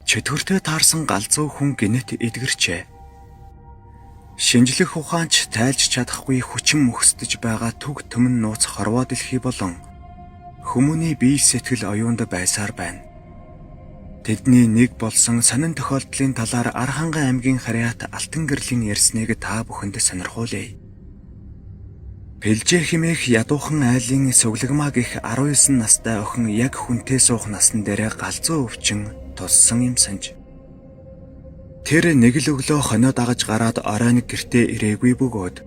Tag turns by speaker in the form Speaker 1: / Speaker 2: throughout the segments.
Speaker 1: Чөтгөртөө таарсан галзуу хүн гинэт эдгэрчээ. Шинжлэх ухаанч тайлж чадахгүй хүчин мөхсдөж байгаа төг төмөн нууц хорвоо дэлхий болон хүмүүний бие сэтгэл оюунд байсаар байна. Тэдний нэг болсон сонин тохиолдлын талаар Архангай аймгийн Харьяат Алтан гэрлийн ярьсныг та бүхэнд сонирхуулъя. Пэлжээ хэмээх ядуухан айлын сүглэгмаа гэх 19 настай охин яг хүнтэй суух насан дээр галзуу өвчин туссан юм санж. Тэр нэг л өглөө хонио дагаж гараад оройн гэртээ ирээгүй бөгөөд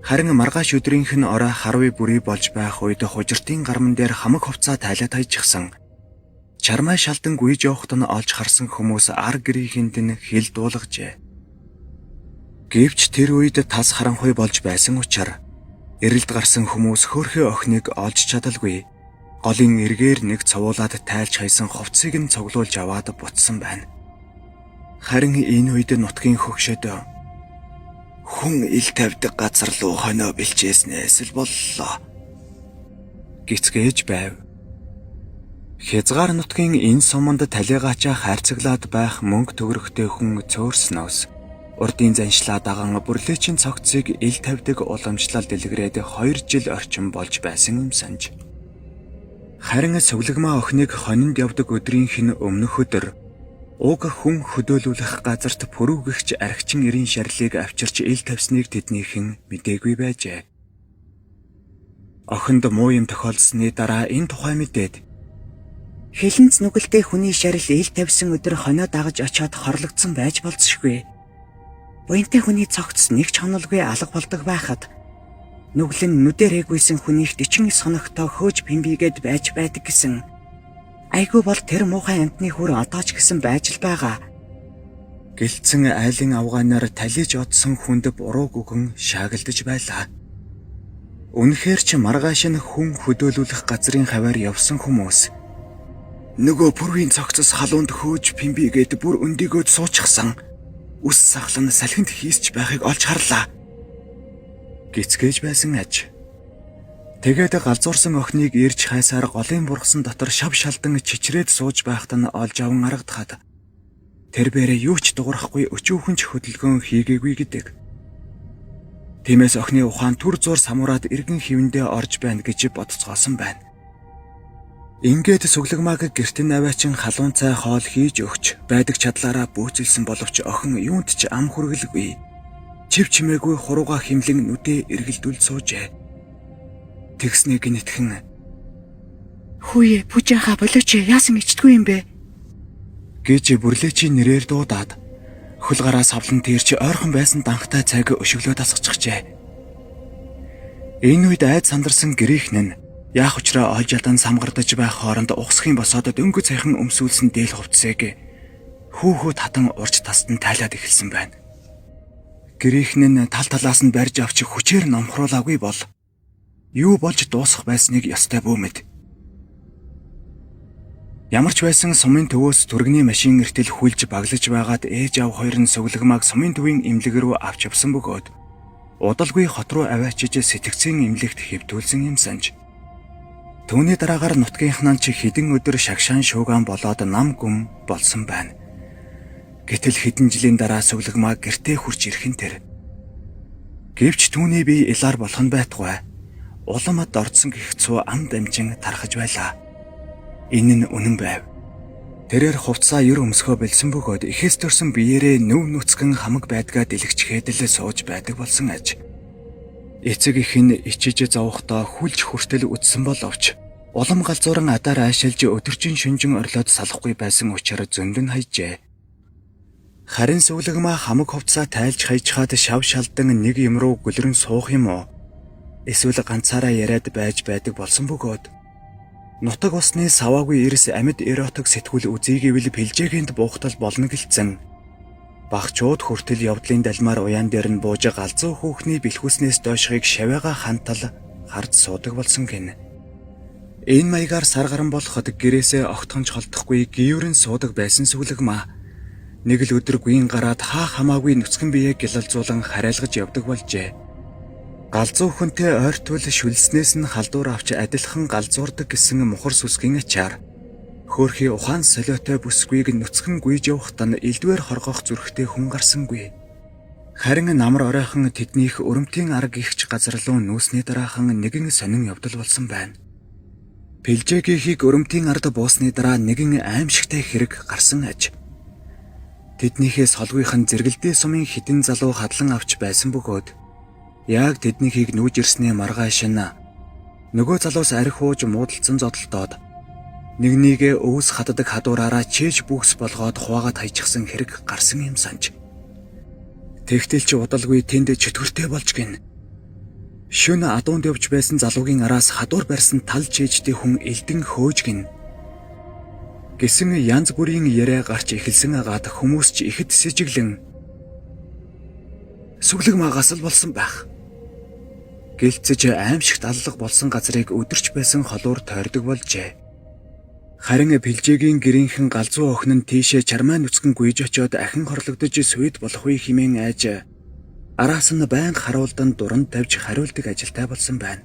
Speaker 1: харин маргааш өдрийнх нь орой харвы бүрий болж байх үед хужиртын гарман дээр хамаг хувцаа тайлаад хайчихсан. Чармай шалдан гүйж явахт нь олж харсан хүмүүс ар гэрийнхэнд нь хил дуулгажээ. Гэвч тэр үед тас харанхуй болж байсан учраас эрэлд гарсан хүмүүс хөөрхөө охиныг олж чадалгүй. Голын эргээр нэг цовуулаад тайлж хайсан хувцсыг нь цуглуулж аваад бутсан байна. Харин энэ үед нутгийн хөгшөд хүн ил тавьдаг газар руу хонио бэлчээснээс л боллоо гисгээж байв. Хязгаар нутгийн энэ суманд талигаачаа хайрцаглаад байх мөнгө төгрөгтэй хүн цөөрснөөс урдын заншлаа даган бүрлээчийн цогцыг ил тавьдаг уламжлал дэлгэрээд 2 жил орчим болж байсан юм санж. Харин сүглэгмаа охиныг хонинд явдаг өдрийнх нь өмнөх өдөр уг хүн хөдөөлүүлэх газарт пүрүүгэгч архичин эрийн шарлыг авчирч ил тавьсныг тэднийхэн мэдээгүй байжээ. Охинд муу юм тохиолдсны дараа энэ тухай мэдээд хилэнц нүгэлтэй хүний шарил ил тавьсан өдөр хонио дагаж очиод хорлогдсон байж болцшгүй. Буянтай хүний цогц нэг ч хонолгүй алга болдог байхад нүгэл нь нүдэрэгүйсэн хүнийх 49 хоногтой хөөж бимбигээд байж байдаг гэсэн. Айгүй бол тэр муухай амтны хүр одоо ч гэсэн байж л байгаа. Гэлцэн айлын авгаанаар талиж одсон хүнд буруу гүгэн шаагилдаж байлаа. Үнэхээр ч маргааш нь хүн хөдөөлүүлэх газрын хаваар явсан хүмүүс нөгөө пүрвийн цогцос халуунд хөөж бимбигээд бүр өндөгөөд суучихсан. Үс сахлан салхинд хийсч байхыг олж харлаа. Гисгээж байсан аж. Тэгээд галзуурсан охиныг ирж хайсаар голын бургасан дотор шав шалдан чичрээд сууж байхад нь олж аван аргадахад тэр бэрээ юу ч дуурахгүй өчүүхэн ч хөдөлгөөн хийгээгүй гэдэг. Тиймээс охины ухаан түр зур самураад эргэн хивэндээ орж байна гэж бодцгоосон байна. Ингээд сүглэгмааг гэртэн аваачин халуун цай хоол хийж өгч байдаг чадлаараа бөөцөлсөн боловч охин юунд ч ам хүргэлгүй. Чив чимээгүй хурууга химлэн нүдээ эргэлдүүл суужээ. Тэгснэг гинэтхэн "Хүүе, бүжээхаа болооч яасан ичдгүй юм бэ?" гэж бүрлээчийн нэрээр дуудаад хөл гараа савлан тэрч ойрхон байсан данхтай цайг өшөглөө тасгачихжээ. Энэ үед айд сандарсан гэрийнхэн нь яах учраа олж ядан самгардаж байх хооронд ухсхийн босоод дөнгөж сайхан өмсүүлсэн дээл хувцсыг хүүхүү татан урж тастан тайлаад эхэлсэн байна. Гэрийнхэн нь тал талаас нь барьж авч хүчээр номхруулаагүй бол юу болж дуусах байсныг ёстой бөөмэд. Ямар ч байсан сумын төвөөс түргэний машин эртэл хүлж баглаж байгаад ээж аав хоёр нь сүглэгмааг сумын төвийн эмнэлэг рүү авч явсан бөгөөд удалгүй хот руу аваачиж сэтгцийн эмнэлэгт хэвтүүлсэн юм санж. Түүний дараагаар нутгийнхнаа ч хэдэн өдөр шагшаан шуугаан болоод нам гүм болсон байна. Гэтэл хэдэн жилийн дараа сүглэгмаа гэртээ хурж ирхэн тэр. Гэвч түүний бие илаар болох нь байтугай. Уламд ордсон гих цуу ам дамжин тархаж байлаа. Энэ нь үнэн байв. Тэрээр хувцаа ер өмсгөө бэлсэн бөгөөд ихэс төрсөн биеэрээ нүв нүцгэн хамаг байдгаа дэлгчгээд л сууж байдаг болсон аж. Эцэг их нь ичиж зовохдоо хүлж хүртэл үдсэн боловч улам галзууран адаар айшилж өдөржин шүнжин орлоод салахгүй байсан учраас зөндөн хайжээ. Харин сүглэгмаа хамаг хувцаа тайлж хайчхаад шав шалдан нэг юм руу гөлрөн суух юм уу? Эсвэл ганцаараа яриад байж байдаг болсон бөгөөд нутаг усны саваагүй эрс амьд эротог сэтгүүл үзье гэвэл пэлжээгэнд буухтал болно гэлцэн. Багчууд хүртэл явдлын далмаар уяан дээр нь бууж галзуу хүүхний бэлхүүснээс дойшхыг шавьяага хантал харж суудаг болсон гин. Энэ маягаар сар гарan болоход гэрээсээ огтхонч холдохгүй гийврэн суудаг байсан сүглэгмаа нэг л өдөр гүйн гараад хаа хамаагүй нүцгэн биеэ гялалзуулан хараалгаж явдаг болжээ. Галзуу хүнтэй ойртвол шүлснээс нь халдвар авч адилхан галзуурдаг гэсэн мухар сүсгийн ачаар Хөөрхий ухаан солиотой бүсгүйг нүцгэн гүйж явахдаа элдвэр хоргох зүрхтэй хүн гарсангүй. Харин намар оройхон тэднийх өрөмтийн арга гихч газар руу нүүсний дараахан нэгэн сонин явдал болсон байна. Пилжээгийнхийг өрөмтийн ард буусны дараа нэгэн аимшигтай хэрэг гарсан аж. Тэднийхээс холгүйхан зэргэлдээ сумын хідэн залуу хадлан авч байсан бөгөөд яг тэднийхийг нүүж ирсний маргааш нь нөгөө залуус арх ууж муудалцсан зодолдоод нэгнийгээ өвс хатдаг хадуураараа чээж бүхс болгоод хуваагаад хайчихсан хэрэг гарсан юм санаж. Тэгтэл ч удалгүй тэнд чөтгөртэй болж гин. Шөнө адуунд явж байсан залуугийн араас хадуур барьсан тал чээжтэй хүн элдэн хөөж гин. Гэсэн янз бүрийн яриа гарч эхэлсэн агаад хүмүүс ч ихэд сэжиглэн сүглэг магаас л болсон байх. Гэлцэж аимшигт аллах болсон газрыг өдөрч байсан холуур тойрдог болжээ. Харин Пилжээгийн гэрийнхэн галзуу охин нь тийшээ чармаа нүцгэн гүйж очиод ахин хорлогдож сүйд болох үе химэн айж араас нь байнга харуулдан дуранд тавьж хариулдаг ажилтай болсон байна.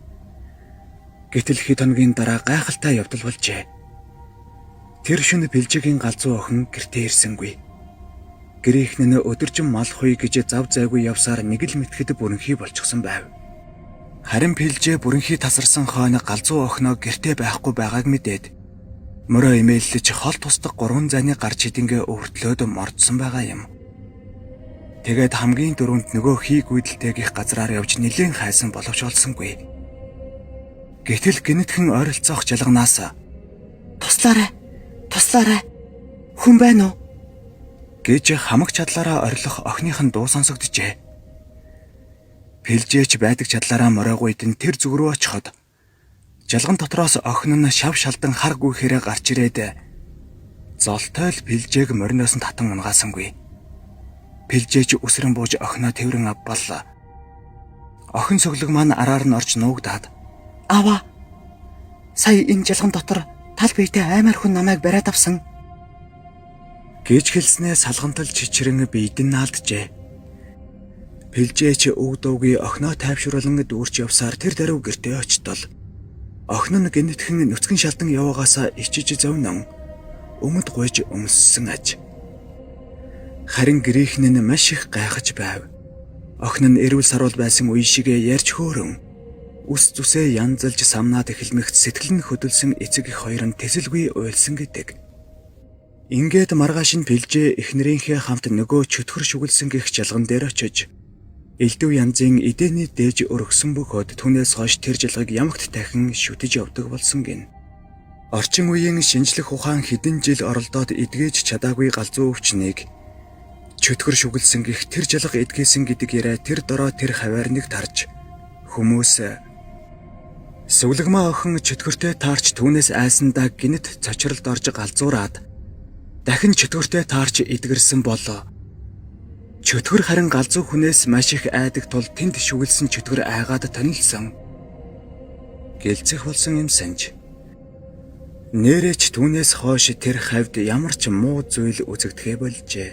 Speaker 1: Гэтэл хэд хоногийн дараа гайхалтай явдал болжээ. Тэр шөнө Пилжээгийн галзуу охин гэртээ ирсэнгүй. Гэрийнхэн нь өдөржин мал хуй гэж зав зайгүй явсаар нэг л мэтгэд бүрэнхий болчихсон байв. Харин Пилжээ бүрэнхий тасарсан хойно галзуу охиноо гэртээ байхгүй байгааг мэдээд мөрөө имэйллэж хол тусдаг 3 зайны гарч идэнгээ өвөртлөөд мордсон байгаа юм. Тэгээд хамгийн дөрөнд нөгөө хий гүйдэлтэйгийнх газраар явж нэлээд хайсан боловч олсонгүй. Гэтэл гинэтхэн ойролцоох жалганаас туслаарай хүн байна уу гэж хамаг чадлаараа орилох охиных нь дуу сонсогджээ. Пилжээч байдаг чадлаараа моройгүйд нь тэр зүг рүү очиход жалган дотроос охин нь шав шалдан хар гүйхээрээ гарч ирээд золтой л Пилжээг мориноос нь татан унгаасангүй. Пилжээч үсрэн бууж охиноо тэврэн авбал охин сөглөг маань араар нь орж нуугдаад "Аваа. Сая энэ жалган дотор тал биетэй аймаар хүн намайг бариад авсан." гэж хэлснээ салгантал чичрэн биедэн наалджээ. Пилжээч өг дуугүй охиноо тайвшруулан дүүрч явсаар тэр даруй гэртээ очтол охин нь гинэтхэн нүцгэн шалдан яваагаас ичиж зовнон өмд гойж өмссөн аж. Харин гэрийнхэн нь маш их гайхаж байв. Охин нь эрүүл саруул байсан үе шигээ ярьж хөөрөн үс зүсээ янзалж самнаад эхэлмэгт сэтгэл нь хөдөлсөн эцэг их хоёр нь тэсэлгүй уйлсан гэдэг. Ингээд маргааш нь Пилжээ эхнэрийнхээ хамт нөгөө чөтгөр шүглсэн гих жалган дээр очиж элдв янзын эдэний дээж өргсөн бөгөөд түүнээс хойш тэр жалгыг ямагт дахин шүтэж явдаг болсон гин. Орчин үеийн шинжлэх ухаан хэдэн жил оролдоод эдгэж чадаагүй галзуу өвчнийг чөтгөр шүглсэн гих тэр жалга эдгээсэн гэдэг яриа тэр дороо тэр хаваар нэг тарж хүмүүс сүглэгмаа охин чөтгөртэй таарч түүнээс айсандаа гинэт цочролд орж галзуураад дахин чөтгөртэй таарч эдгэрсэн болоо. Чөтгөр харин галзуу хүнээс маш их айдаг тул тэнд шүглсэн чөтгөр айгаад тонилсон. Гэлцэх болсон юм санж. Нэрэж түүнээс хойш тэр хавьд ямар ч муу зүйл үзэгдэхэ болжээ.